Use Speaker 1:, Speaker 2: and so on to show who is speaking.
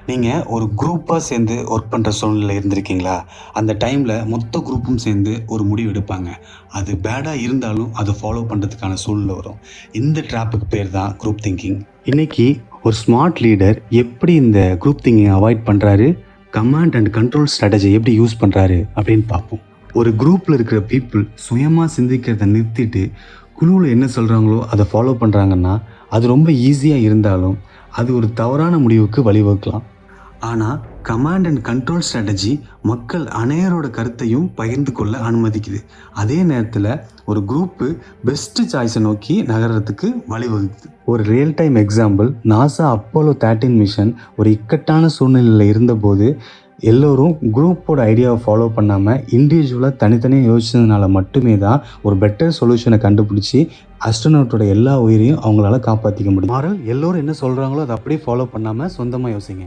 Speaker 1: நீங்கள் ஒரு குரூப்பாக சேர்ந்து ஒர்க் பண்ணுற சூழ்நிலை இருந்திருக்கீங்களா? அந்த டைமில் மொத்த குரூப்பும் சேர்ந்து ஒரு முடிவு எடுப்பாங்க. அது பேடாக இருந்தாலும் அதை ஃபாலோ பண்ணுறதுக்கான சூழ்நிலை வரும். இந்த ட்ராப்புக்கு பேர் தான் குரூப் திங்கிங். இன்றைக்கி ஒரு ஸ்மார்ட் லீடர் எப்படி இந்த குரூப் திங்கிங் அவாய்ட் பண்ணுறாரு, கமாண்ட் அண்ட் கண்ட்ரோல் ஸ்ட்ராட்டஜி எப்படி யூஸ் பண்ணுறாரு அப்படின்னு பார்ப்போம். ஒரு குரூப்பில் இருக்கிற பீப்புள் சுயமாக சிந்திக்கிறத நிறுத்திட்டு குழுவில் என்ன சொல்கிறாங்களோ அதை ஃபாலோ பண்ணுறாங்கன்னா அது ரொம்ப ஈஸியாக இருந்தாலும் அது ஒரு தவறான முடிவுக்கு வழிவகுக்கலாம். ஆனால் கமாண்ட் அண்ட் கண்ட்ரோல் ஸ்ட்ராட்டஜி மக்கள் அனைவரோட கருத்தையும் பகிர்ந்து கொள்ள அனுமதிக்குது. அதே நேரத்தில் ஒரு குரூப்பு பெஸ்ட்டு சாய்ஸை நோக்கி நகர்றதுக்கு வழிவகுக்குது. ஒரு real time example, NASA Apollo 13 mission ஒரு இக்கட்டான சூழ்நிலையில் இருந்தபோது எல்லோரும் குரூப்போட ஐடியாவை ஃபாலோ பண்ணாமல் இண்டிவிஜுவலாக தனித்தனியாக யோசிச்சதுனால மட்டுமே தான் ஒரு பெட்டர் சொல்யூஷனை கண்டுபிடிச்சி அஸ்ட்ரோநாட்டோட எல்லா உயிரையும் அவங்களால காப்பாற்றிக்க முடியும். மாறல், எல்லோரும் என்ன சொல்கிறாங்களோ அதை அப்படியே ஃபாலோ பண்ணாமல் சொந்தமாக யோசிங்க.